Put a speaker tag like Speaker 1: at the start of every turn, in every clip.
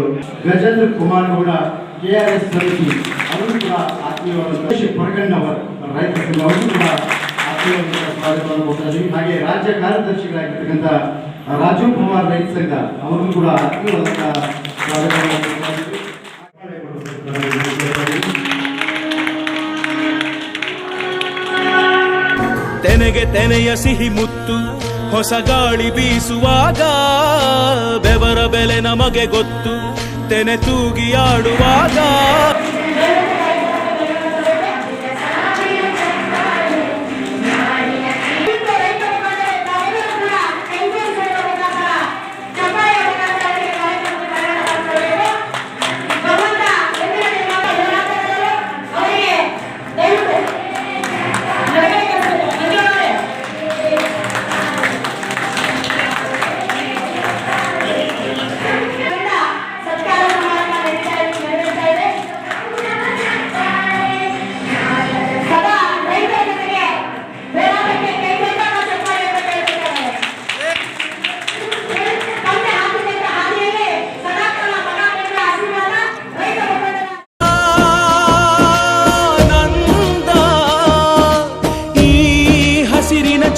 Speaker 1: ಕಾರ್ಯದರ್ಶಿಗಳು ಗಜೇಂದ್ರ ಕುಮಾರ್ ಗೌಡ KRS ಸಮಿತಿ ಅವರು ಕೂಡ ಆತ್ಮೀಯವಾದ ಪರಗಣ್ಣವರ್ ರೈತ ಸಂಘ ಅವರು ಕೂಡ ಆತ್ಮೀಯವಾದ ಸ್ವಾಗತವನ್ನು ಕೊಡ್ತಾರೆ. ಹಾಗೆ ರಾಜ್ಯ ಕಾರ್ಯದರ್ಶಿಗಳಾಗಿರ್ತಕ್ಕಂಥ ರಾಜು ಕುಮಾರ್ ರೈತ ಸಂಘ ಅವರು ಕೂಡ ಆತ್ಮೀಯವಾದ ಸ್ವಾಗತವನ್ನು ಕೊಡ್ತಾರೆ.
Speaker 2: ತೆನೆಗೆ ತೆನೆಯ ಸಿಹಿ ಮುತ್ತು ಹೊಸ ಗಾಳಿ ಬೀಸುವಾಗ ಬೆವರ ಬೆಲೆ ನಮಗೆ ಗೊತ್ತು ತೆನೆ ತೂಗಿ ಆಡುವಾಗ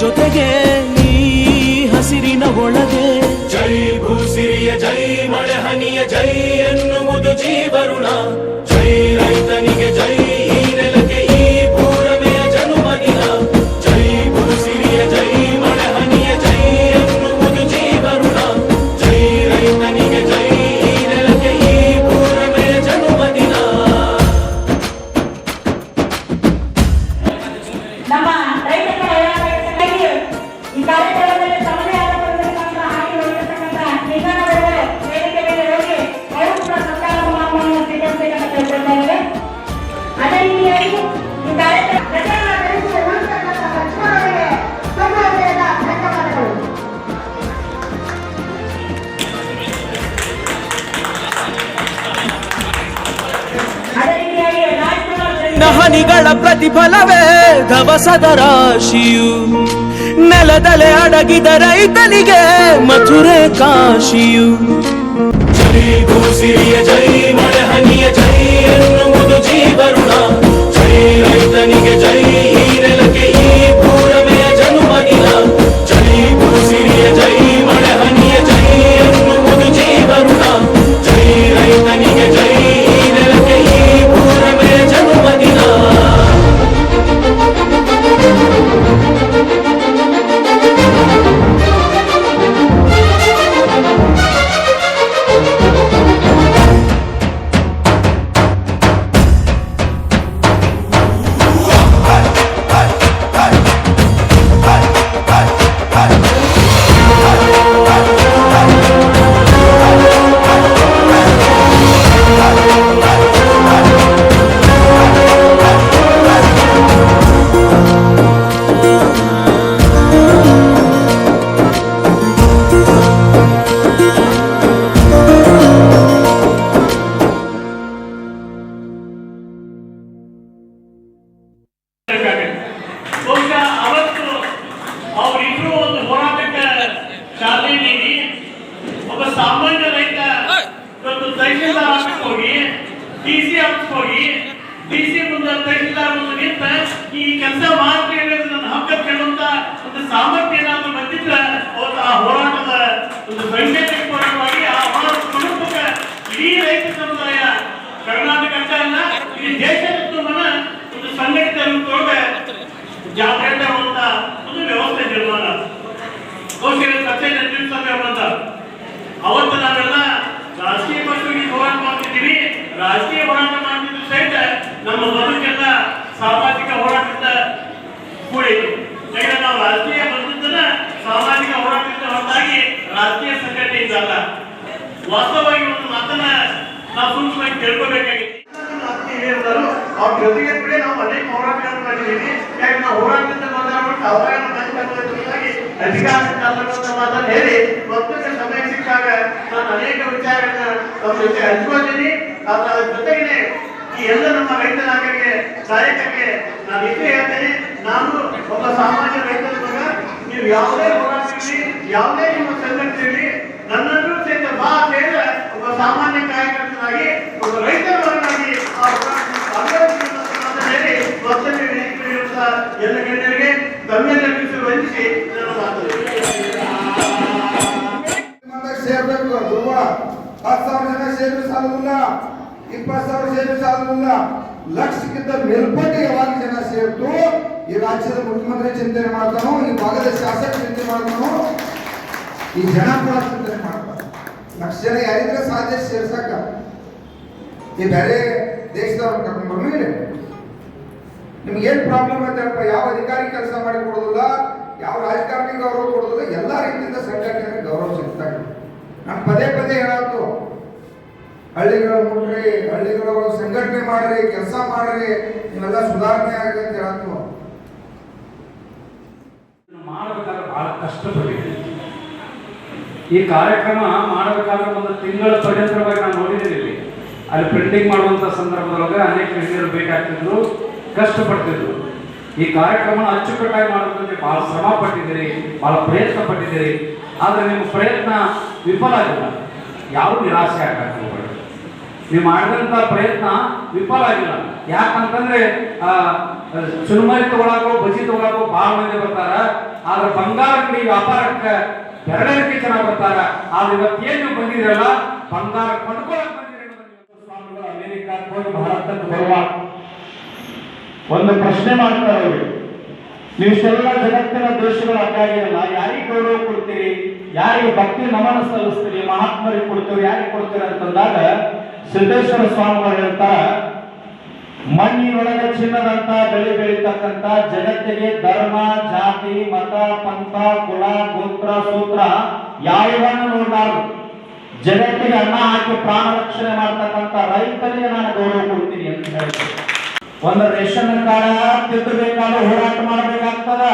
Speaker 2: ಜೊತೆಗೆ ಈ ಹಸಿರಿನ ಒಳಗೆ ಜೈ ಭೂಸಿರಿಯ ಜೈ ಮಳೆ ಹನಿಯ ಜೈ ಎನ್ನುವುದು ಜೀವರುಣ ಜೈ ರೈತನಿಗೆ ಜೈ ಈ ನೆಲಕ್ಕೆ ಈ ಭೂರಮೆಯ ಜನುಮದಿನ ಜೈ ಭೂಸಿರಿಯ ಜೈ ಮಳೆ ಹನಿಯ ಜೈ ಎನ್ನುವುದು ಜೀವರುಣ ಜೈ ರೈತನಿಗೆ ಜೈ ಈ ನೆಲಕ್ಕೆ ಈ ಭೂರಮೆಯ ಜನುಮದಿನ.
Speaker 3: ಈ ಕಾರ್ಯಕ್ರಮದಲ್ಲಿ ತಮ್ಮದೇ ಆದ ಹಾಗೆ ಹೊರತಕ್ಕಂಥ ನಿಧಾನಗಳು ವೇದಿಕೆ ಮೇಲೆ ಹೋಗಿ ಅವರು ಕೂಡ ಸರ್ಕಾರದ ಮಾರ್ಗವನ್ನು ಸ್ವೀಕರಿಸಬೇಕಂತ ಕೇಳ್ಕೊಳ್ತಾ ಇದ್ದಾರೆ. ಅದೇ ರೀತಿಯಾಗಿ ಈ ಕಾರ್ಯಕ್ರಮ
Speaker 2: ಹನಿಗಳ ಪ್ರತಿಫಲವೇ ಧವಸದ ರಾಶಿಯು ನೆಲದಲೆ ಅಡಗಿದ ರೈತನಿಗೆ ಮಥುರೆ ಕಾಶಿಯು ಜೈ ಭೂಸಿರಿಯ ಜೈ ಮಳೆ ಹನಿಯ ಜೈ ಎನ್ನುವುದು ಜೀವರುಣ ಜೈ ರೈತನಿಗೆ ಜೈ ಈ ನೆಲಕ್ಕೆ ಈ ಭೂರಮೆಯ ಜನುಮದಿನ ಜೈ ಭೂಸಿರಿಯ ಜೈ ಮಳೆ ಹನಿಯ ಜೈ ಎನ್ನುವುದು ಜೀವರುಣ ಜೈ ರೈತನಿಗೆ ಜೈ ಈ ನೆಲಕ್ಕೆ ಈ ಭೂರಮೆಯ ಜನುಮದಿನ.
Speaker 4: ಅವರಿಬ್ರು ಒಂದು ಹೋರಾಟಕ್ಕೆ ಚಾಲನೆ ನೀಡಿ ಒಬ್ಬ ಸಾಮಾನ್ಯ ರೈತ ಇವತ್ತು ತಹಶೀಲ್ದಾರ್ ಆಫೀಸ್ಗೆ ಹೋಗಿ DC ಆಫೀಸ್ಗೆ ಹೋಗಿ DC ಮುಂದೆ ತಹಶೀಲ್ದಾರ್ ಮುಂದೆ ನಿಂತ ಈ ಕೆಲಸ ಮಾಡ್ತೀನಿ ನನ್ನ ಹಕ್ಕ ಕೇಳುವಂತ ಒಂದು ಸಾಮರ್ಥ್ಯ ಏನಾದ್ರು ಬಂದಿದ್ರೆ ಅವತ್ತು ಆ ಹೋರಾಟದ ಒಂದು ವೈಜ್ಞಾನಿಕವಾಗಿ ಆ ಹೋರಾಟ ಸ್ವರೂಪಕ್ಕೆ ಇಡೀ ರೈತ ಸಮುದಾಯ ಕರ್ನಾಟಕ ಅಷ್ಟೇ ಅಲ್ಲ ಇಡೀ ದೇಶದ ಒಂದು ಸಂಘಟಿತ ರೂಪದೊಳಗೆ ಜಾಗೃತ ಅಂತ ಒಂದು ವ್ಯವಸ್ಥೆ ನಿರ್ಮಾಣ ಅವತ್ತು ನಾವೆಲ್ಲ ರಾಜಕೀಯ ಪಕ್ಷವಾಗಿ ಹೋರಾಟ ಮಾಡ್ತಿದ್ದೀವಿ. ರಾಜಕೀಯ ಹೋರಾಟ ಮಾಡ್ತಿದ್ರು ಸಹಿತ ನಮ್ಮ ಬದುಕೆಲ್ಲ ಸಾಮಾಜಿಕ ಹೋರಾಟದಿಂದ ಕೂಡಿತು. ಯಾಕಂದ್ರೆ ನಾವು ರಾಜಕೀಯ ಬಂದಿದ್ದನ್ನ ಸಾಮಾಜಿಕ ಹೋರಾಟದಿಂದ ಹೊರತಾಗಿ ರಾಜಕೀಯ ಸಂಘಟನೆಯಿಂದ ಅಲ್ಲ. ವಾಸ್ತವವಾಗಿ ಒಂದು ಮಾತನ್ನ ನಾವು ಸೂಕ್ಷ್ಮವಾಗಿ ತಿಳ್ಕೋಬೇಕಾಗಿದೆ. ಅವ್ರ ಜೊತೆಗೆ ಕೂಡ ನಾವು ಅನೇಕ ಹೋರಾಟಗಳನ್ನು ಮಾಡಿದ್ದೀವಿ. ಯಾಕೆ ನಾವು ಹೋರಾಟದಿಂದ ಮಾತಾಡ್ಬಿಟ್ಟು ಅವಾಗ ಅಧಿಕಾರ ಮಾತನ್ನು ಹೇಳಿ ಮತ್ತೊಂದು ಸಮಯ ಸಿಕ್ಕಾಗ ನಾನು ಅನೇಕ ವಿಚಾರಗಳನ್ನ ನಮ್ಮ ಜೊತೆ ಹಂಚ್ಕೊಳ್ತೀನಿ. ಅದರ ಜೊತೆಗೆ ಈ ಎಲ್ಲ ನಮ್ಮ ರೈತ ನಾಯಕರಿಗೆ ನಾಯಕರಿಗೆ ನಾನು ಇಷ್ಟೇ ಹೇಳ್ತೇನೆ, ನಾನು ಒಬ್ಬ ಸಾಮಾನ್ಯ ರೈತರ ಮಗ. ನೀವು ಯಾವುದೇ ಹೋರಾಟದಲ್ಲಿ ಯಾವುದೇ ನಿಮ್ಮ ಸಂಘಟನೆಯಲ್ಲಿ ನನ್ನನ್ನು ಸಹಿತ ಬಾ ಅಂತ ಹೇಳಿದ್ರೆ ಒಬ್ಬ ಸಾಮಾನ್ಯ ಕಾರ್ಯಕರ್ತನಾಗಿ ಒಬ್ಬ ರೈತರವರನ್ನಾಗಿ ಆ ಹೋರಾಟದಲ್ಲಿ ವರ್ತನೆ ನೀಡಿರುವಂತ ಎಲ್ಲ ಗಣ್ಯರಿಗೆ ತಮ್ಮೆಲ್ಲ ವಂದಿಸಿ ನನ್ನ ಮಾತು
Speaker 5: ಸೇರ್ಬೇಕು ಧ್ರುವ 10,000 ಜನ ಸೇರಿದ್ರು ಸಾಲುದಿಲ್ಲ, 20,000 ಸೇರಿದ್ರು ಸಾಲುದಿಲ್ಲ, ಲಕ್ಷಕ್ಕಿಂತ ಮೇಲ್ಪಟ್ಟು ಯಾವಾಗ ಜನ ಸೇರ್ತು ಈ ರಾಜ್ಯದ ಮುಖ್ಯಮಂತ್ರಿ ಚಿಂತನೆ ಮಾಡ್ತಾನೋ, ಈ ಭಾಗದ ಶಾಸಕ ಚಿಂತನೆ ಮಾಡ್ತಾನೋ, ಈ ಜನ ಕೂಡ ಚಿಂತನೆ ಮಾಡ್ತಾರೆ. ಲಕ್ಷ ಜನ ಯಾರಿದ್ರೆ ಸಾಧ್ಯ ಸೇರ್ಸಕ್ಕ ಈ ಬೇರೆ ದೇಶದವ್ರು ಕರ್ಕೊಂಡು ಬರೋಣ. ನಿಮ್ಗೆ ಏನ್ ಪ್ರಾಬ್ಲಮ್ ಐತಪ್ಪ? ಯಾವ ಅಧಿಕಾರಿ ಕೆಲಸ ಮಾಡಿ ಕೊಡೋದಿಲ್ಲ, ಯಾವ ರಾಜಕಾರಣಿ ಗೌರವ ಕೊಡೋದಿಲ್ಲ, ಎಲ್ಲಾ ರೀತಿಯಿಂದ ಸಂಘಟನೆಗೆ ಗೌರವ ಸಿಗ್ತಾರೆ. ನಾನು ಪದೇ ಪದೇ ಹೇಳತ್ತು, ಹಳ್ಳಿಗಳ ಮುಟ್ರಿ, ಹಳ್ಳಿಗಳ ಸಂಘಟನೆ ಮಾಡ್ರಿ, ಕೆಲಸ ಮಾಡ್ರಿ, ನೀವೆಲ್ಲ ಸುಧಾರಣೆ ಆಗಿ ಅಂತ ಹೇಳತ್ತು.
Speaker 6: ಮಾಡಬೇಕಾದ್ರೆ ಬಹಳ ಕಷ್ಟಪಟ್ಟಿದ್ದೆ. ಈ ಕಾರ್ಯಕ್ರಮ ಮಾಡಬೇಕಾದ್ರೆ ಒಂದು ತಿಂಗಳ ಪರ್ಯಂತರವಾಗಿ ನಾನು ನೋಡಿದ್ದೀನಿ. ಅಲ್ಲಿ ಪ್ರಿಂಟಿಂಗ್ ಮಾಡುವಂಥ ಸಂದರ್ಭದೊಳಗೆ ಅನೇಕ ಹಿರಿಯರು ಬೇಕಾಗ್ತಿದ್ರು, ಕಷ್ಟಪಡ್ತಿದ್ರು. ಈ ಕಾರ್ಯಕ್ರಮ ಅಚ್ಚುಕಟ್ಟಾಗಿ ಮಾಡೋದಕ್ಕೆ ಬಹಳ ಶ್ರಮ ಪಟ್ಟಿದ್ದೀರಿ, ಬಹಳ ಪ್ರಯತ್ನ ಪಟ್ಟಿದ್ದೀರಿ. ಆದರೆ ನಿಮ್ಮ ಪ್ರಯತ್ನ ವಿಫಲ ಆಗಿಲ್ಲ. ಯಾವ ನಿರಾಸೆ ಆಗಬೇಕು, ನೀವು ಮಾಡಿದಂಥ ಪ್ರಯತ್ನ ವಿಫಲ ಆಗಿಲ್ಲ. ಯಾಕಂತಂದ್ರೆ ಚುರುಮರಿ ತಗೊಳಕೋ ಬಜಿ ತಗೊಳಕೋ ಬಹಳ ಮಂದಿ ಬರ್ತಾರ, ಆದ್ರೆ ಬಂಗಾರ ಅಂಗಡಿ ವ್ಯಾಪಾರಕ್ಕೆ ಎರಡಕ್ಕೆ ಜನ ಬರ್ತಾರ. ಆದ್ರೆ ಇವತ್ತೇನು ಬಂದಿರಲ್ಲ, ಬಂಗಾರ ಕೊಂಡ್ಕೊಳಕ್ ಬಂದಿರೋ ಅಮೆರಿಕಕ್ಕೆ ಹೋಗಿ ಭಾರತಕ್ಕೆ ಬರುವಾಗ ಒಂದು ಪ್ರಶ್ನೆ ಮಾಡ್ತಾರೆ ಅವರು, ನೀವೆಲ್ಲ ಜಗತ್ತಿನ ದೇಶಗಳ ಅಡ್ಡಾಡಿರಲ್ಲ, ಯಾರಿಗೆ ಗೌರವ ಕೊಡ್ತೀರಿ, ಯಾರಿಗೆ ಭಕ್ತಿ ನಮನ ಸಲ್ಲಿಸ್ತೀರಿ, ಮಹಾತ್ಮರಿಗೆ ಕೊಡ್ತೀವಿ, ಯಾರಿಗೆ ಕೊಡ್ತೀರಿ ಅಂತಂದಾಗ ಸಿದ್ದೇಶ್ವರ ಸ್ವಾಮಿಗಳು ಹೇಳ್ತಾರ, ಮಣ್ಣಿನೊಳಗೆ ಚಿನ್ನದಂತ ಬೆಳೆ ಬೆಳೀತಕ್ಕಂಥ ಜಗತ್ತಿಗೆ ಧರ್ಮ, ಜಾತಿ, ಮತ, ಪಂಥ, ಕುಲ, ಗೋತ್ರ, ಸೂತ್ರ ಯಾವುದನ್ನು ನೋಡಲಾರದು. ಜಗತ್ತಿಗೆ ಅನ್ನ ಹಾಕಿ ಪ್ರಾಣ ರಕ್ಷಣೆ ಮಾಡ್ತಕ್ಕಂಥ ರೈತರಿಗೆ ನಾನು ಗೌರವ ಕೊಡ್ತೀನಿ ಅಂತ ಹೇಳ್ತೀನಿ. ಒಂದು ರೇಷನ್ ಕಾರ್ಡ್ ತಿದ್ದಬೇಕಾದ್ರೆ ಹೋರಾಟ ಮಾಡಬೇಕಾಗ್ತದ.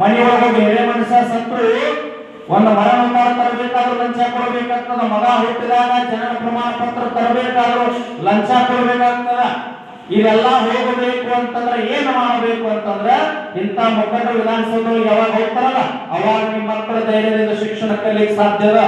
Speaker 6: ಮನೆಯೊಳಗೆ ಬೇರೆ ಮನುಷ್ಯ ಸತ್ರು ಒಂದು ಮರ ತರಬೇಕಾದ್ರೂ ಲಂಚ ಕೊಡಬೇಕಾಗ್ತದ. ಮಗ ಹುಟ್ಟಿದಾಗ ಜನನ ಪ್ರಮಾಣ ಪತ್ರ ತರಬೇಕಾದ್ರೂ ಲಂಚ ಕೊಡಬೇಕಾಗ್ತದ. ಇದೆಲ್ಲ ಹೋಗಬೇಕು ಅಂತಂದ್ರೆ ಏನು ಮಾಡಬೇಕು ಅಂತಂದ್ರೆ ಇಂಥ ಮುಖಂಡರು ವಿಧಾನಸೌಧಗಳಿಗೆ ಯಾವಾಗ ಹೋಗ್ತಾರಲ್ಲ ಅವಾಗ ನಿಮ್ಮ ಮಕ್ಕಳ ಧೈರ್ಯದಿಂದ ಶಿಕ್ಷಣ ಕಲಿಯಕ್ಕೆ ಸಾಧ್ಯದ.